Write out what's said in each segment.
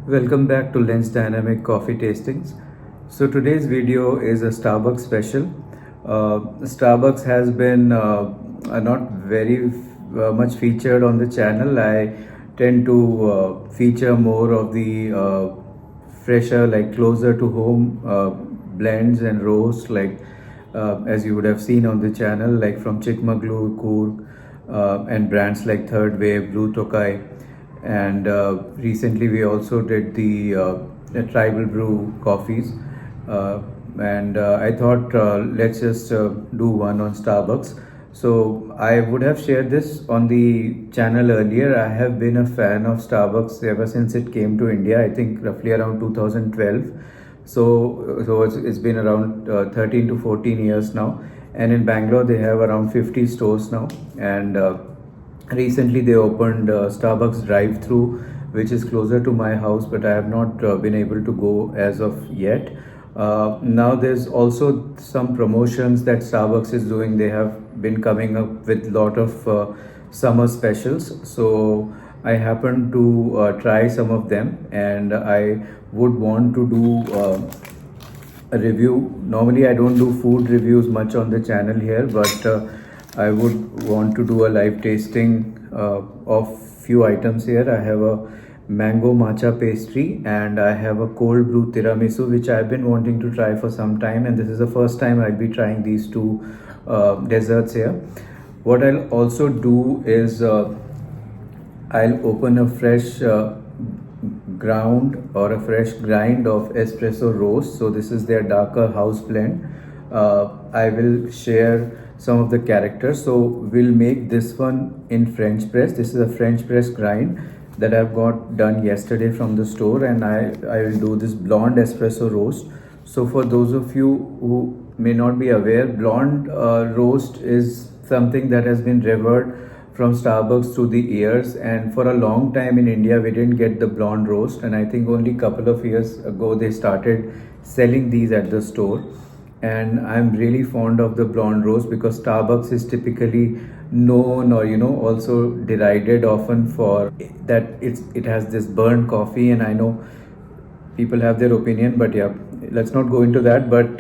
Welcome back to Lens Dynamic Coffee Tastings. So today's video is a Starbucks special. Starbucks has been not very much featured on the channel. I tend to feature more of the fresher, like closer to home blends and roasts, like as you would have seen on the channel, like from Chikmagalur, Coorg, and brands like Third Wave, Blue Tokai, and recently we also did the tribal brew coffees, and I thought let's just do one on Starbucks. So I would have shared this on the channel earlier. I have been a fan of Starbucks ever since it came to India, I think roughly around 2012. So it's been around 13 to 14 years now, and in Bangalore they have around 50 stores now. And recently they opened Starbucks drive-through, which is closer to my house, but I have not been able to go as of yet. Now there's also some promotions that Starbucks is doing. They have been coming up with a lot of summer specials. So I happened to try some of them, and I would want to do a review. Normally I don't do food reviews much on the channel here, but I would want to do a live tasting of few items here. I have a mango matcha pastry and I have a cold brew tiramisu, which I've been wanting to try for some time, and this is the first time I'll be trying these two desserts here. What I'll also do is I'll open a fresh ground or a fresh grind of espresso roast. So this is their darker house blend. I will share some of the characters. So we'll make this one in French press. This is a French press grind that I've got done yesterday from the store, and I will do this blonde espresso roast. So for those of you who may not be aware, blonde roast is something that has been revered from Starbucks through the years, and for a long time in India we didn't get the blonde roast, and I think only couple of years ago they started selling these at the store. And I'm really fond of the blonde roast because Starbucks is typically known, or also derided often for that it has this burnt coffee, and I know people have their opinion, but yeah, let's not go into that. But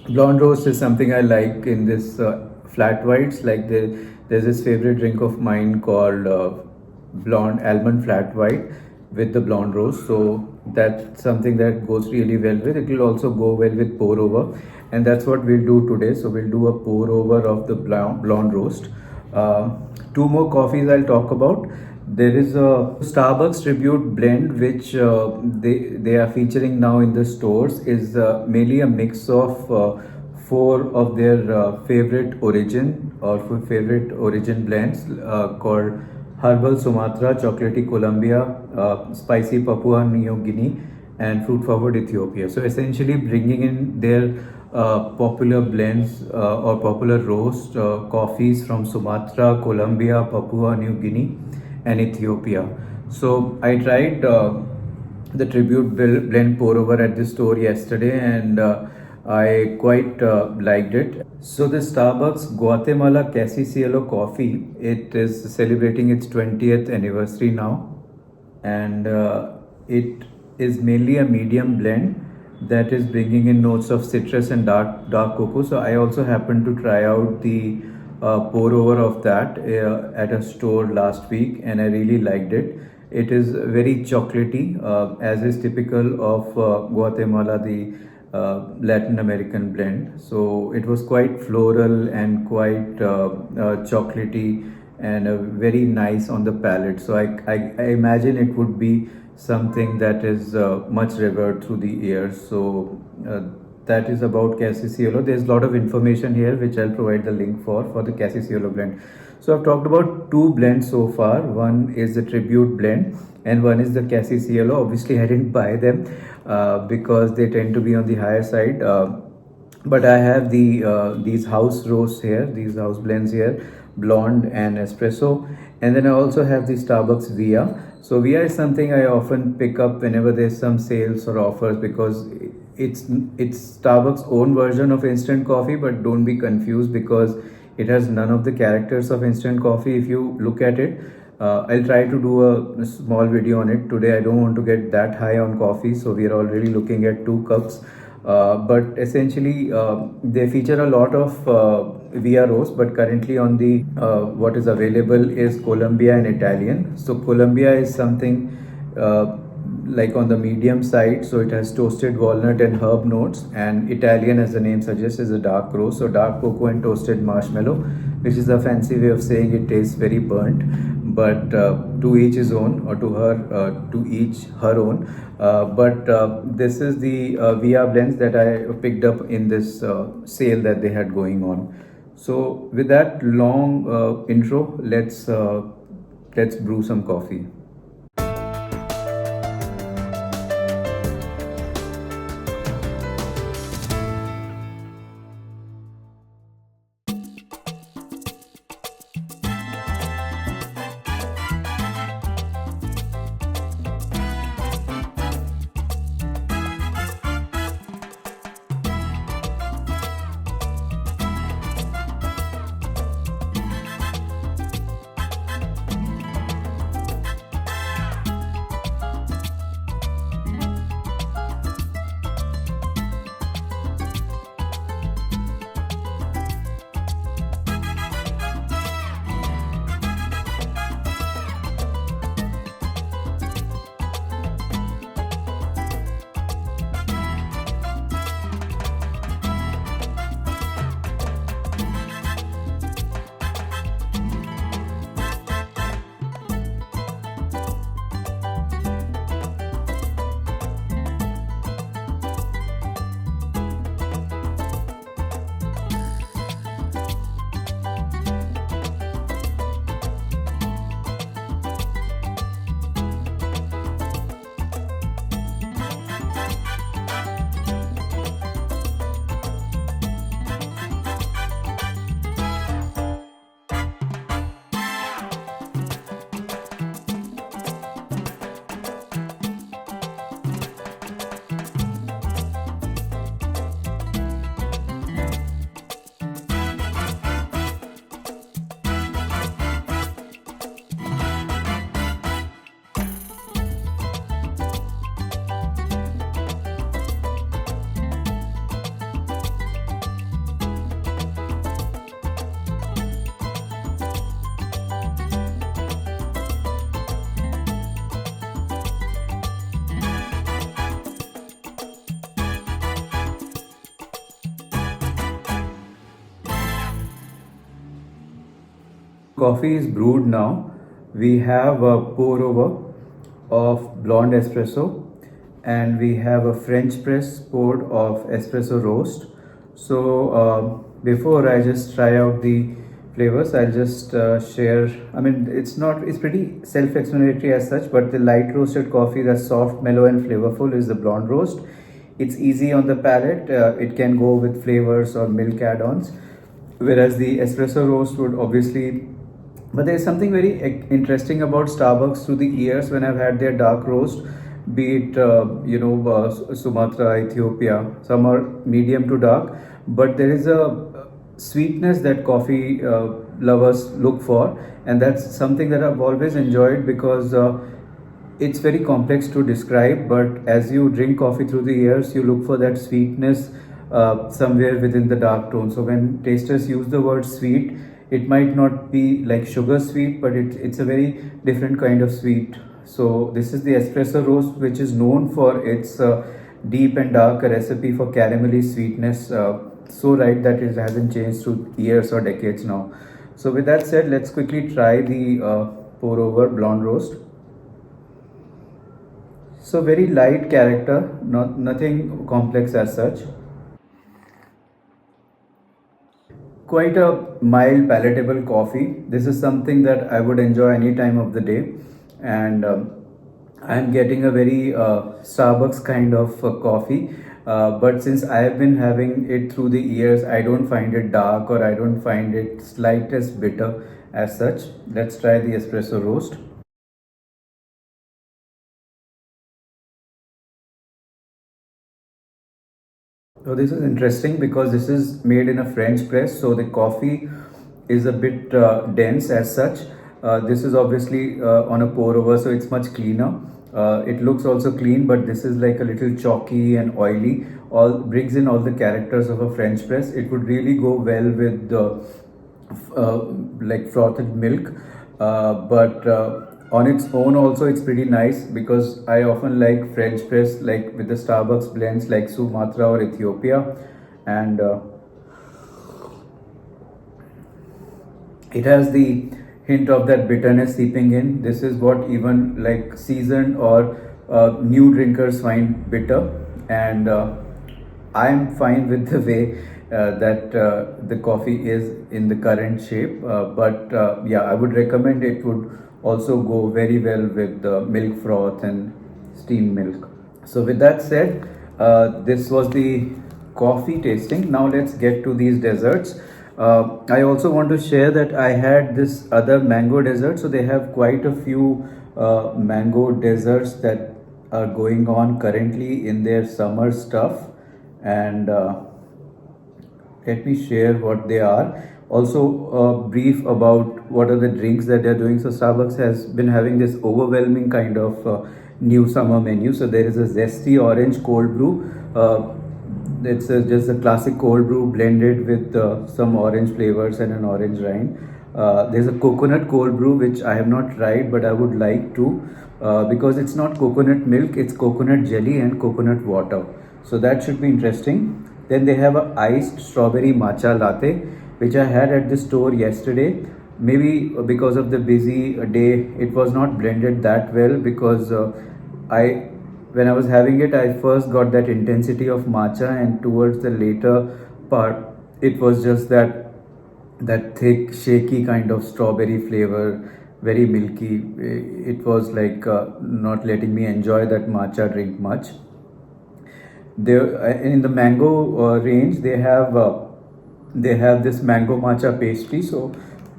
blonde roast is something I like in this flat whites. Like there's this favorite drink of mine called blonde almond flat white with the blonde roast. So that's something that goes really well with it. Will also go well with pour over, and that's what we'll do today. So we'll do a pour over of the blonde roast. Two more coffees I'll talk about. There is a Starbucks tribute blend which they are featuring now in the stores. Is mainly a mix of four of their favorite origin blends called Herbal Sumatra, Chocolatey Colombia, Spicy Papua New Guinea, and Fruit Forward Ethiopia. So essentially bringing in their popular blends or popular roast coffees from Sumatra, Colombia, Papua New Guinea, and Ethiopia. So I tried the tribute blend pour over at the store yesterday, and I quite liked it. So the Starbucks Guatemala Casi Cielo coffee, it is celebrating its 20th anniversary now, and it is mainly a medium blend that is bringing in notes of citrus and dark cocoa. So I also happened to try out the pour over of that at a store last week, and I really liked it. It is very chocolatey, as is typical of Guatemala, the Latin American blend. So it was quite floral and quite chocolatey and very nice on the palate. So I imagine it would be something that is much revered through the years. So that is about Casi Cielo. There's a lot of information here which I'll provide the link for the Casi Cielo blend. So I've talked about two blends so far. One is the tribute blend and one is the Casi Cielo. Obviously I didn't buy them because they tend to be on the higher side. But I have these house roasts here, these house blends here, blonde and espresso, and then I also have the Starbucks Via. So Via is something I often pick up whenever there's some sales or offers, because it's Starbucks own version of instant coffee, but don't be confused because it has none of the characters of instant coffee if you look at it. I'll try to do a small video on it. Today I don't want to get that high on coffee, so we are already looking at 2 cups. But essentially, they feature a lot of VROs, but currently on the what is available is Colombia and Italian. So Colombia is something like on the medium side, so it has toasted walnut and herb notes, and Italian, as the name suggests, is a dark roast, so dark cocoa and toasted marshmallow, which is a fancy way of saying it tastes very burnt. But to each his own, or to each her own. But this is the VR blends that I picked up in this sale that they had going on. So with that long intro, let's brew some coffee. Coffee is brewed now. We have a pour over of blonde espresso, and we have a French press pour of espresso roast. So before I just try out the flavors, I'll just share. I mean, it's pretty self-explanatory as such, but the light roasted coffee that's soft, mellow, and flavorful is the blonde roast. It's easy on the palate. It can go with flavors or milk add-ons, whereas the espresso roast would obviously. But there's something very interesting about Starbucks through the years when I've had their dark roast, be it Sumatra, Ethiopia, some are medium to dark, but there is a sweetness that coffee lovers look for, and that's something that I've always enjoyed because it's very complex to describe. But as you drink coffee through the years, you look for that sweetness somewhere within the dark tone. So when tasters use the word sweet, it might not be like sugar sweet, but it's a very different kind of sweet. So this is the espresso roast, which is known for its deep and dark recipe for caramelly sweetness. So right that it hasn't changed through years or decades now. So with that said, let's quickly try the pour over blonde roast. So very light character, nothing complex as such. Quite a mild, palatable coffee. This is something that I would enjoy any time of the day, and I'm getting a very Starbucks kind of coffee. But since I have been having it through the years, I don't find it dark or I don't find it slightest bitter as such. Let's try the espresso roast. So this is interesting because this is made in a French press, so the coffee is a bit dense as such. This is obviously on a pour over, so it's much cleaner. It looks also clean, but this is like a little chalky and oily. All brings in all the characters of a French press. It would really go well with the like frothed milk, but on its own also it's pretty nice, because I often like French press like with the Starbucks blends like Sumatra or Ethiopia, and it has the hint of that bitterness seeping in. This is what even like seasoned or new drinkers find bitter, and I'm fine with the way that the coffee is in the current shape. But yeah, I would recommend it would also go very well with milk froth and steamed milk. So with that said, this was the coffee tasting. Now let's get to these desserts. I also want to share that I had this other mango dessert. So they have quite a few mango desserts that are going on currently in their summer stuff, and let me share what they are. Also, a brief about what are the drinks that they're doing. So, Starbucks has been having this overwhelming kind of new summer menu. So, there is a zesty orange cold brew. It's just a classic cold brew blended with some orange flavors and an orange rind. There's a coconut cold brew which I have not tried, but I would like to, because it's not coconut milk, it's coconut jelly and coconut water. So that should be interesting. Then they have a iced strawberry matcha latte, which I had at the store yesterday. Maybe because of the busy day, it was not blended that well, because I when I was having it, I first got that intensity of matcha, and towards the later part, it was just that thick, shaky kind of strawberry flavor, very milky. It was like not letting me enjoy that matcha drink much. There in the mango range, they have this mango matcha pastry. So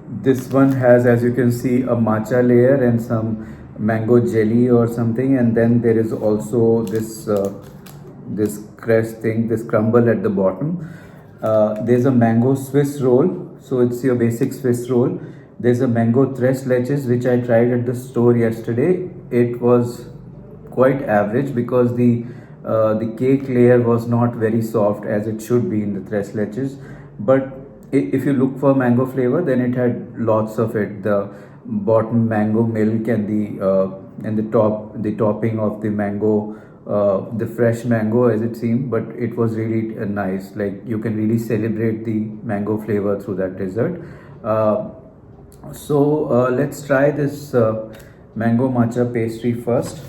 this one has, as you can see, a matcha layer and some mango jelly or something, and then there is also this crest thing, this crumble at the bottom. There's a mango Swiss roll, so it's your basic Swiss roll. There's a mango tres leches, which I tried at the store yesterday. It was quite average, because the cake layer was not very soft as it should be in the tres leches. But if you look for mango flavor, then it had lots of it. The bottom mango milk, and the topping of the mango, the fresh mango as it seemed. But it was really nice. Like, you can really celebrate the mango flavor through that dessert. So let's try this mango matcha pastry first.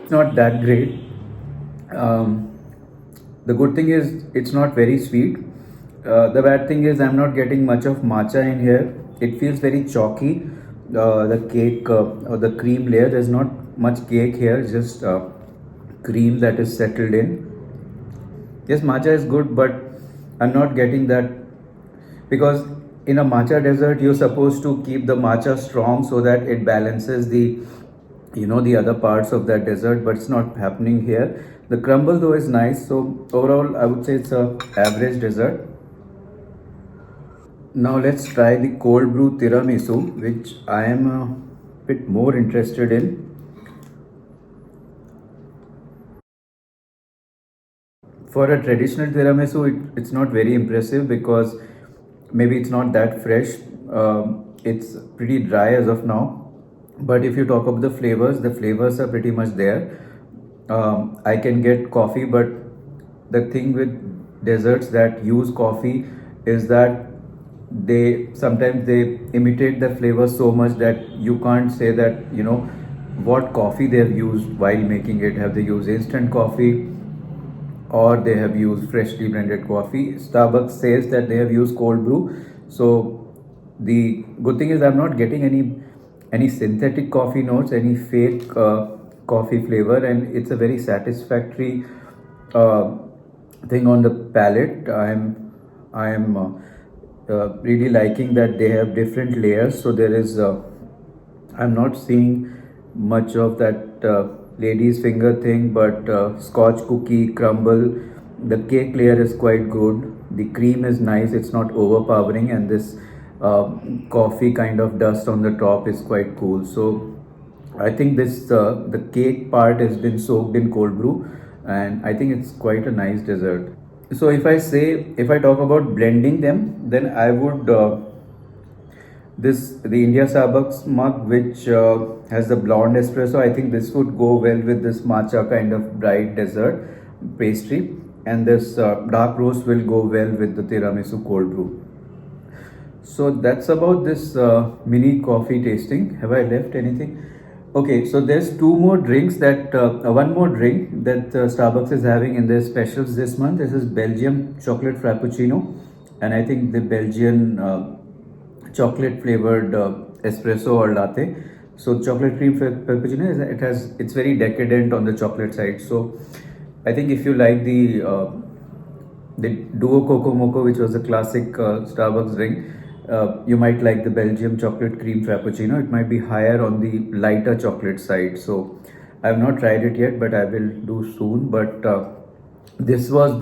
Not that great. The good thing is it's not very sweet. The bad thing is I'm not getting much of matcha in here. It feels very chalky. The cake or the cream layer, there's not much cake here, just cream that is settled in. Yes, matcha is good, but I'm not getting that, because in a matcha dessert you're supposed to keep the matcha strong so that it balances the other parts of that dessert, but it's not happening here. The crumble though is nice, so overall I would say it's a average dessert. Now let's try the cold brew tiramisu, which I am a bit more interested in. For a traditional tiramisu, it's not very impressive, because maybe it's not that fresh. It's pretty dry as of now. But if you talk about the flavors are pretty much there. I can get coffee, but the thing with desserts that use coffee is that they sometimes they imitate the flavor so much that you can't say that what coffee they have used while making it. Have they used instant coffee, or they have used freshly blended coffee? Starbucks says that they have used cold brew. So the good thing is I'm not getting any synthetic coffee notes, any fake coffee flavor, and it's a very satisfactory thing on the palate. I am really liking that they have different layers. So there is I'm not seeing much of that lady's finger thing, but scotch cookie crumble. The cake layer is quite good. The cream is nice, it's not overpowering, and this coffee kind of dust on the top is quite cool. So I think this the cake part has been soaked in cold brew, and I think it's quite a nice dessert. So if I talk about blending them, then I would the India Starbucks mug, which has the blonde espresso. I think this would go well with this matcha kind of bright dessert pastry, and this dark roast will go well with the tiramisu cold brew. So that's about this mini coffee tasting. Have I left anything? Okay, so there's two more drinks that one more drink that Starbucks is having in their specials this month. This is Belgium chocolate frappuccino, and I think the Belgian chocolate flavored espresso or latte. So chocolate cream frappuccino it's very decadent on the chocolate side. So I think if you like the Duo Coco Moco, which was a classic Starbucks drink, you might like the Belgium chocolate cream frappuccino. It might be higher on the lighter chocolate side. So I have not tried it yet, but I will do soon. But this was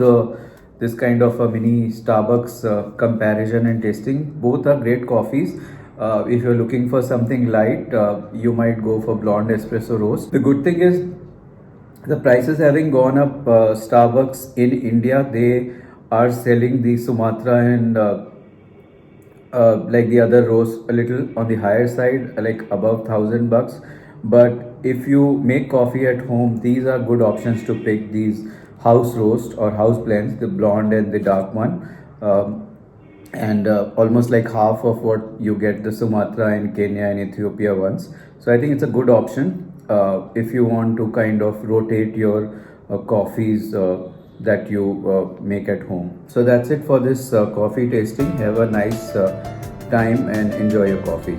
this kind of a mini Starbucks comparison and tasting. Both are great coffees. If you're looking for something light, you might go for blonde espresso roast. The good thing is the prices having gone up. Starbucks in India, they are selling the Sumatra and like the other roast a little on the higher side, like above $1,000. But if you make coffee at home, these are good options to pick, these house roast or house blends, the blonde and the dark one, and almost like half of what you get the Sumatra in Kenya and Ethiopia ones. So I think it's a good option if you want to kind of rotate your coffees that you make at home. So that's it for this coffee tasting. Have a nice time and enjoy your coffee.